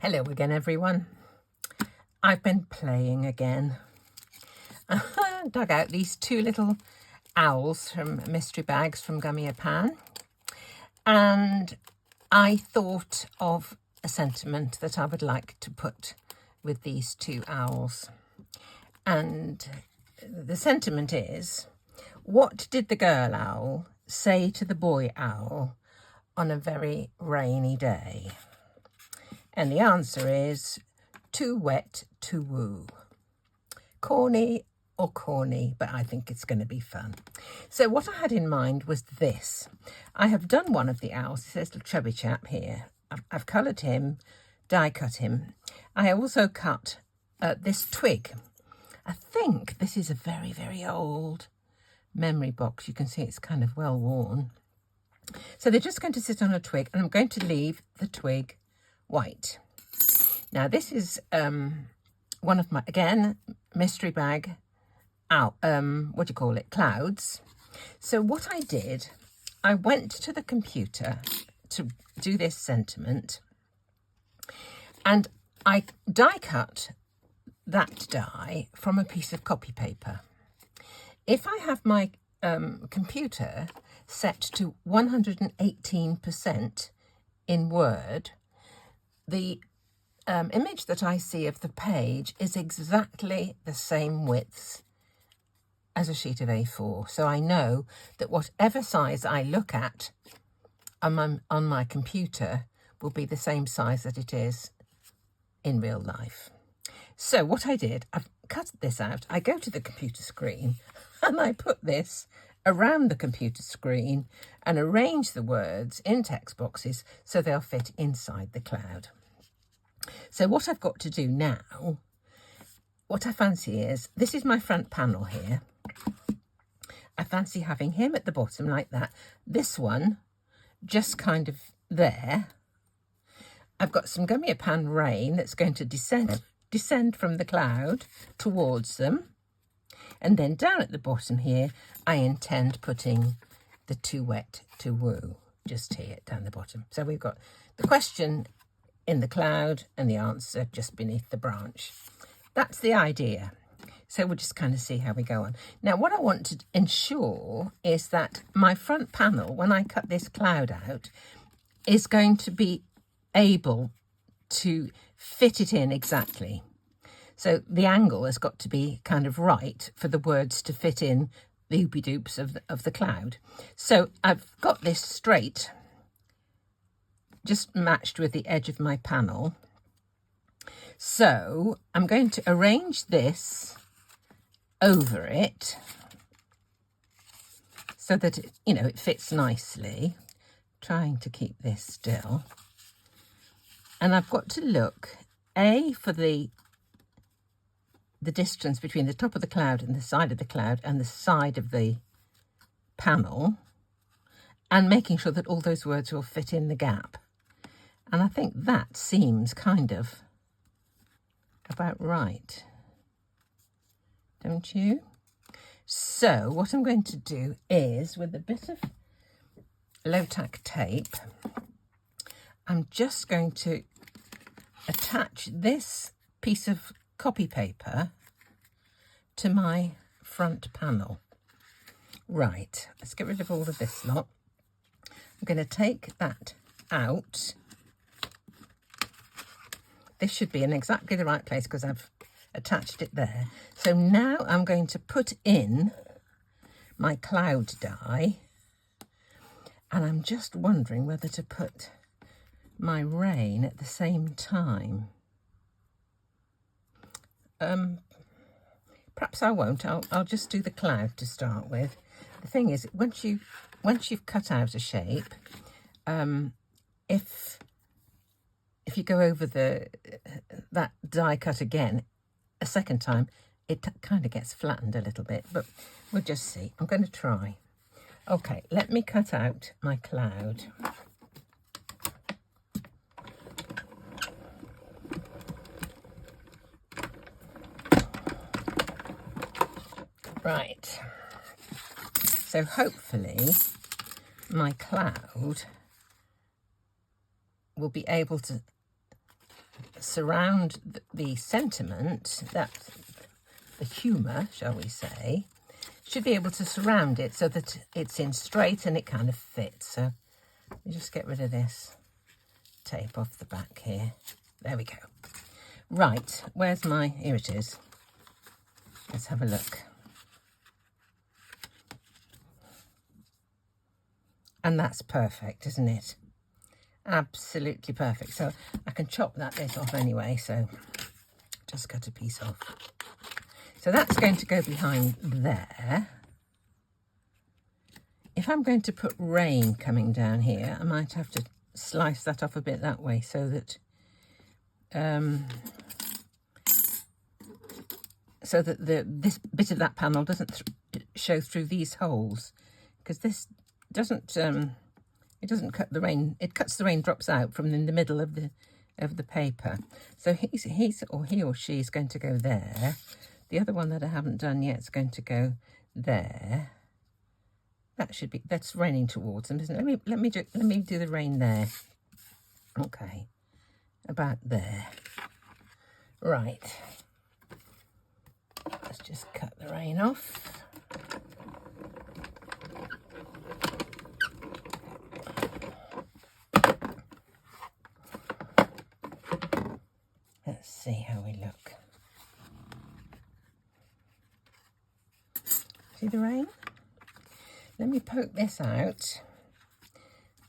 Hello again, everyone. I've been playing again. I dug out these two little owls from mystery bags from Gummiapan, and I thought of a sentiment that I would like to put with these two owls. And the sentiment is, what did the girl owl say to the boy owl on a very rainy day? And the answer is, too wet to woo. Corny or corny, but I think it's going to be fun. So what I had in mind was this. I have done one of the owls, this little chubby chap here. I've coloured him, die cut him. I also cut this twig. I think this is a very, very old memory box. You can see it's kind of well worn. So they're just going to sit on a twig, and I'm going to leave the twig white. Now this is one of my, again, mystery bag clouds. So what I did, I went to the computer to do this sentiment, and I die cut that die from a piece of copy paper. If I have my computer set to 118% in Word, the image that I see of the page is exactly the same width as a sheet of A4. So I know that whatever size I look at on my computer will be the same size that it is in real life. So what I did, I've cut this out. I go to the computer screen and I put this around the computer screen and arrange the words in text boxes so they'll fit inside the cloud. So what I've got to do now, what I fancy is, this is my front panel here. I fancy having him at the bottom like that. This one just kind of there. I've got some Gummiapan rain that's going to descend from the cloud towards them. And then down at the bottom here, I intend putting the too wet to woo, just here down the bottom. So we've got the question in the cloud and the answer just beneath the branch. That's the idea. So we'll just kind of see how we go on. Now, what I want to ensure is that my front panel, when I cut this cloud out, is going to be able to fit it in exactly. So the angle has got to be kind of right for the words to fit in the hoopy-doops of the cloud. So I've got this straight, just matched with the edge of my panel. So I'm going to arrange this over it so that it fits nicely, trying to keep this still. And I've got to look, A, for the distance between the top of the cloud and the side of the cloud and the side of the panel, and making sure that all those words will fit in the gap. And I think that seems kind of about right, don't you? So what I'm going to do is, with a bit of low-tack tape, I'm just going to attach this piece of copy paper to my front panel. Right, let's get rid of all of this lot. I'm going to take that out. This should be in exactly the right place because I've attached it there. So now I'm going to put in my cloud die, and I'm just wondering whether to put my rain at the same time. Perhaps I won't. I'll just do the cloud to start with. The thing is, once you've cut out a shape, if you go over that die cut again a second time, it kind of gets flattened a little bit, but we'll just see. I'm going to try. Okay, let me cut out my cloud. Right, so hopefully my cloud will be able to surround the sentiment, that the humour, shall we say, should be able to surround it so that it's in straight and it kind of fits. So let me just get rid of this tape off the back here. There we go. Right, where's my, here it is. Let's have a look. And that's perfect, isn't it? Absolutely perfect. So I can chop that bit off anyway, so just cut a piece off. So that's going to go behind there. If I'm going to put rain coming down here, I might have to slice that off a bit that way so that this bit of that panel doesn't show through these holes, because this doesn't it doesn't cut the rain. It cuts the raindrops out from in the middle of the paper. So he or she is going to go there. The other one that I haven't done yet is going to go there. That should be, that's raining towards them, isn't it? Let me do the rain there. Okay, about there. Right. Let's just cut the rain off. Let's see how we look. See the rain? Let me poke this out,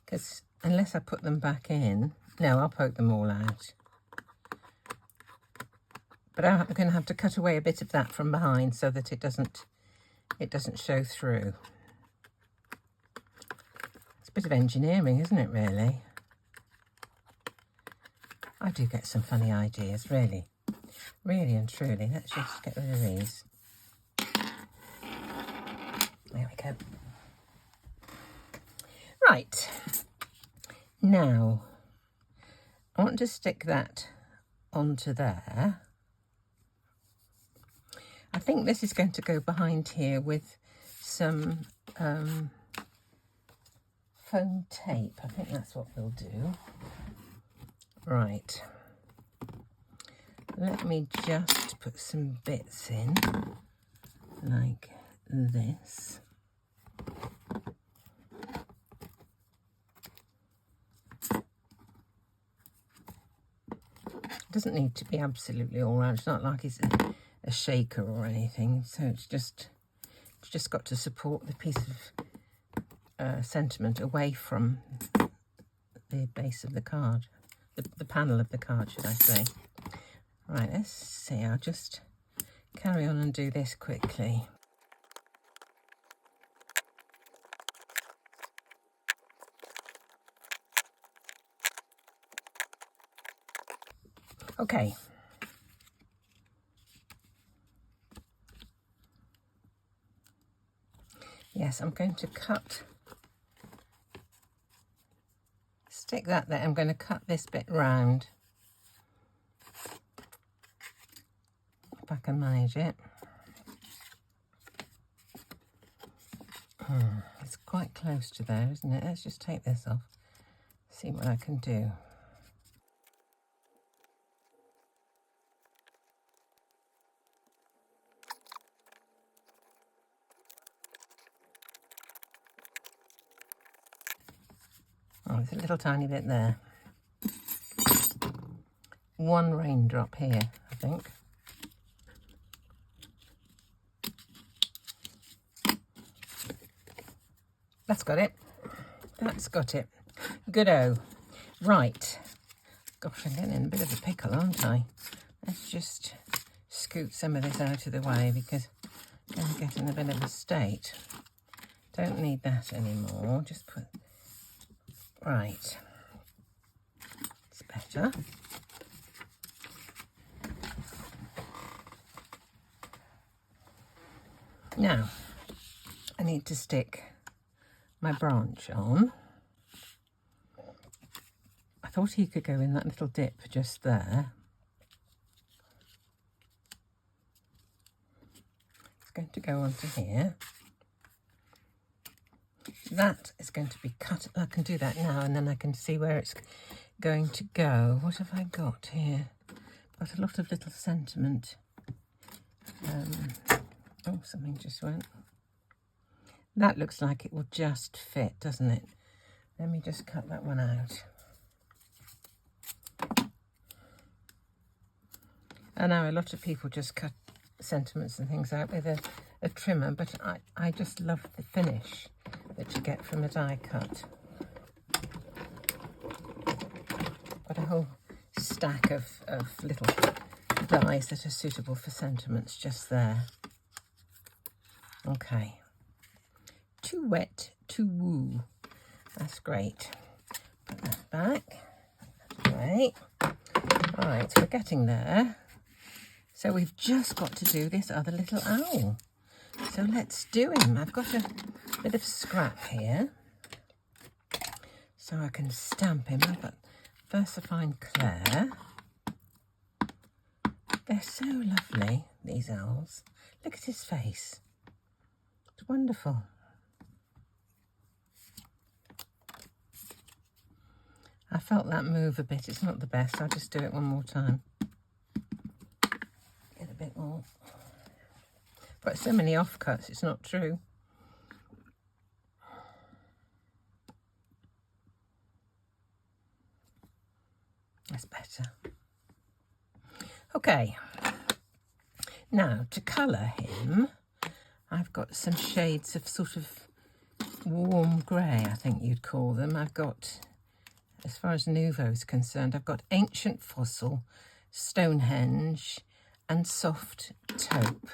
because unless I put them back in, no, I'll poke them all out. But I'm going to have to cut away a bit of that from behind so that it doesn't show through. It's a bit of engineering, isn't it, really? I do get some funny ideas, really. Really and truly. Let's just get rid of these. There we go. Right. Now, I want to stick that onto there. I think this is going to go behind here with some foam tape. I think that's what we'll do. Right. Let me just put some bits in, like this. It doesn't need to be absolutely all round. It's not like it's a shaker or anything, so it's just got to support the piece of sentiment away from the base of the card, the panel of the card, should I say. Right, let's see, I'll just carry on and do this quickly. Okay. Yes, I'm going to stick that there. I'm going to cut this bit round, if I can manage it. It's quite close to there, isn't it? Let's just take this off, see what I can do. Oh, there's a little tiny bit there. One raindrop here, I think. That's got it. That's got it. Good-o. Right. Gosh, I'm getting in a bit of a pickle, aren't I? Let's just scoot some of this out of the way because I'm going to get in a bit of a state. Don't need that anymore. Just put... Right. It's better. Now, I need to stick my branch on. I thought he could go in that little dip just there. It's going to go onto here. That is going to be cut. I can do that now, and then I can see where going to go. What have I got here? Got a lot of little sentiment. Oh, something just went. That looks like it will just fit, doesn't it? Let me just cut that one out. I know a lot of people just cut sentiments and things out with a trimmer, but I just love the finish that you get from a die cut. Got a whole stack of little dies that are suitable for sentiments just there. Okay. Too wet to woo. That's great. Put that back. Great. Right, we're getting there. So we've just got to do this other little owl. So let's do him. I've got a bit of scrap here, so I can stamp him. I've got Versafine Clair. They're so lovely, these owls. Look at his face. It's wonderful. I felt that move a bit. It's not the best. I'll just do it one more time. Get a bit more. Got so many offcuts, it's not true. That's better. Okay. Now, to colour him, I've got some shades of sort of warm grey, I think you'd call them. I've got, as far as Nuvo is concerned, I've got Ancient Fossil, Stonehenge and Soft Taupe.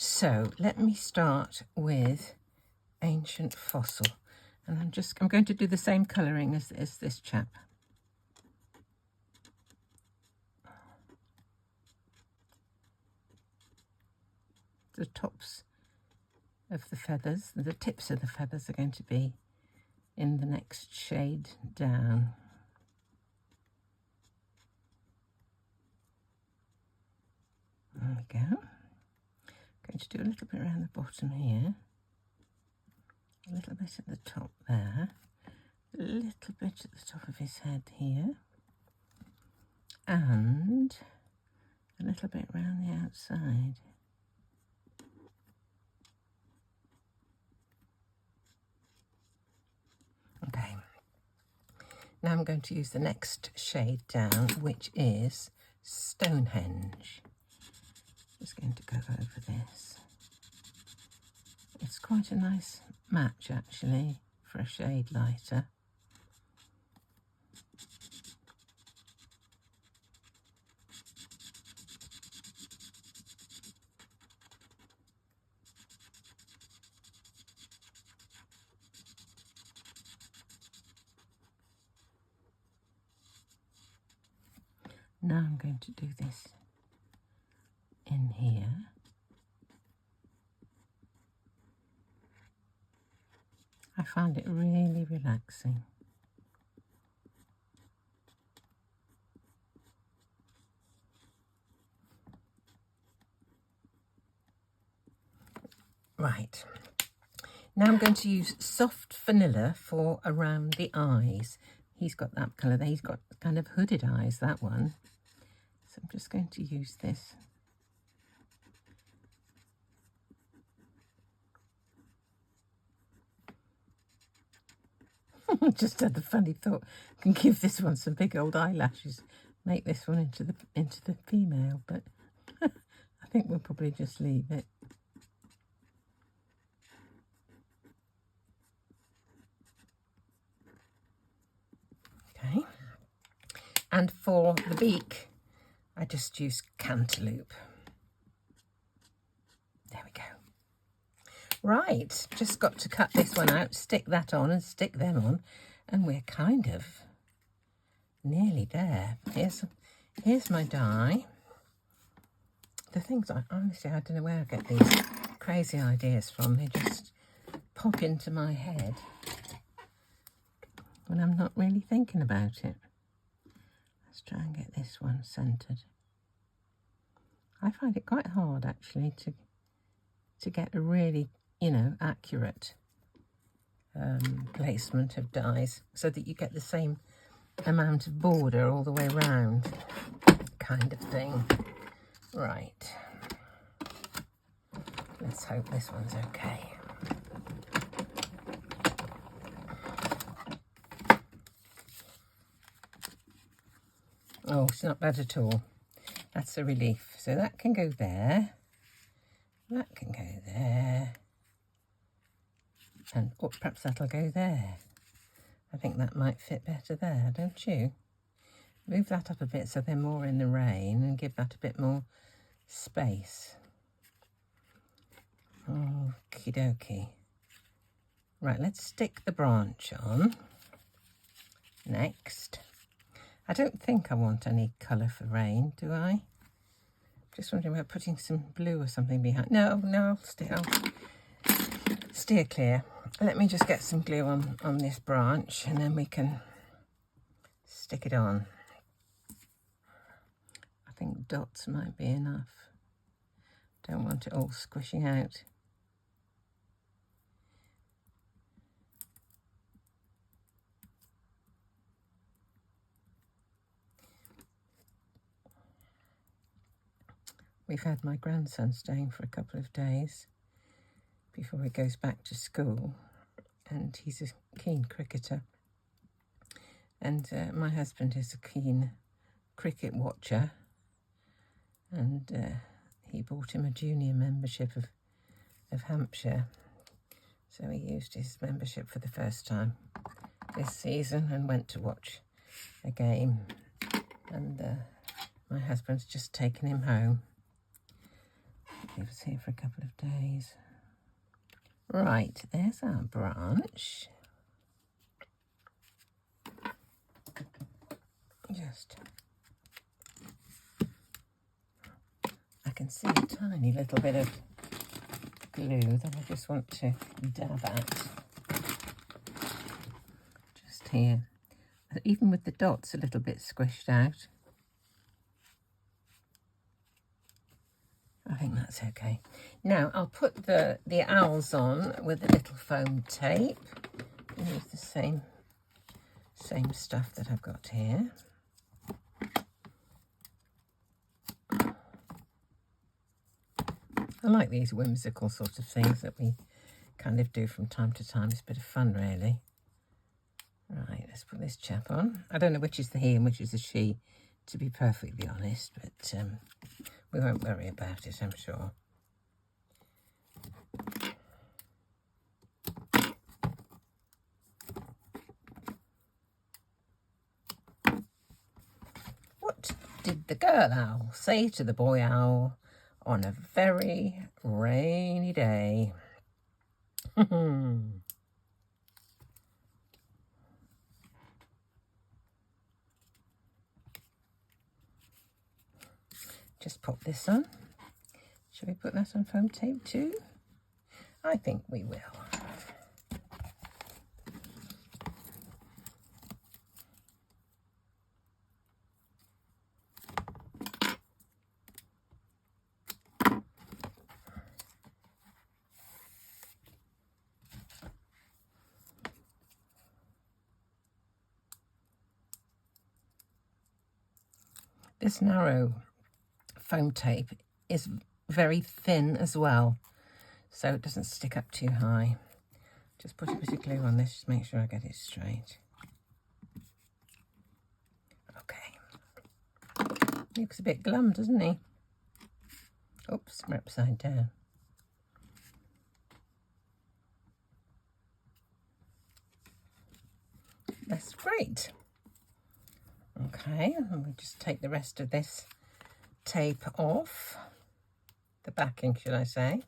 So let me start with Ancient Fossil, and I'm going to do the same colouring as this chap. The tops of the feathers, the tips of the feathers are going to be in the next shade down. There we go. Going to do a little bit around the bottom here, a little bit at the top there, a little bit at the top of his head here, and a little bit around the outside. Okay, now I'm going to use the next shade down, which is Stonehenge. Just going to go over this. It's quite a nice match actually for a shade lighter. Now I'm going to do this in here. I find it really relaxing. Right, now I'm going to use soft vanilla for around the eyes. He's got that colour there, he's got kind of hooded eyes, that one. So I'm just going to use this. Just had the funny thought, I can give this one some big old eyelashes, make this one into the female, but I think we'll probably just leave it. Okay, and for the beak, I just use Cantaloupe. There we go. Right, just got to cut this one out, stick that on and stick them on, and we're kind of nearly there. Here's my die. The things honestly, I don't know where I get these crazy ideas from. They just pop into my head when I'm not really thinking about it. Let's try and get this one centred. I find it quite hard actually to get a really, you know, accurate placement of dies so that you get the same amount of border all the way around, kind of thing. Right. Let's hope this one's okay. Oh, it's not bad at all. That's a relief. So that can go there. That can go there. And oh, perhaps that'll go there. I think that might fit better there, don't you? Move that up a bit so they're more in the rain and give that a bit more space. Okie dokie. Right, let's stick the branch on. Next. I don't think I want any colour for rain, do I? Just wondering about putting some blue or something behind. No, I'll steer clear. Let me just get some glue on this branch and then we can stick it on. I think dots might be enough. Don't want it all squishing out. We've had my grandson staying for a couple of days before he goes back to school, and he's a keen cricketer. And my husband is a keen cricket watcher, and he bought him a junior membership of Hampshire. So he used his membership for the first time this season and went to watch a game. And my husband's just taken him home. He was here for a couple of days. Right, there's our branch. Just, I can see a tiny little bit of glue that I just want to dab at. Just here. Even with the dots a little bit squished out. I think that's okay. Now I'll put the owls on with a little foam tape. Use the same stuff that I've got here. I like these whimsical sort of things that we kind of do from time to time. It's a bit of fun, really. Right, let's put this chap on. I don't know which is the he and which is the she, to be perfectly honest, but we won't worry about it, I'm sure. What did the girl owl say to the boy owl on a very rainy day? Just pop this on. Shall we put that on foam tape too? I think we will. This narrow foam tape is very thin as well, so it doesn't stick up too high. Just put a bit of glue on this, just make sure I get it straight. Okay. He looks a bit glum, doesn't he? Oops, we're upside down. That's great. Okay, and we just take the rest of this tape off, the backing, should I say.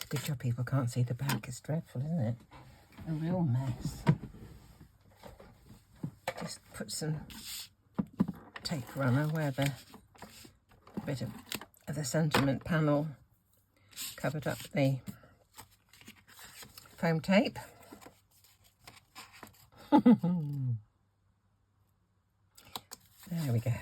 Good job people can't see the back. It's dreadful, isn't it? A real mess. Just put some tape runner where the bit of the sentiment panel covered up the foam tape. There we go.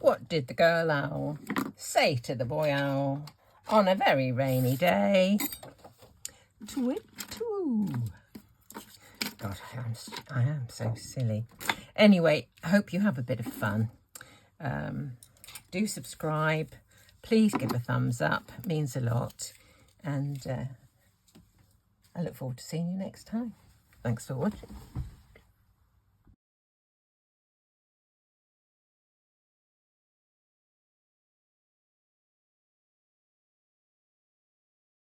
What did the girl owl say to the boy owl on a very rainy day? Twit-twoo. God, I am so silly. Anyway, I hope you have a bit of fun. Do subscribe. Please give a thumbs up. It means a lot. And I look forward to seeing you next time. Thanks for watching.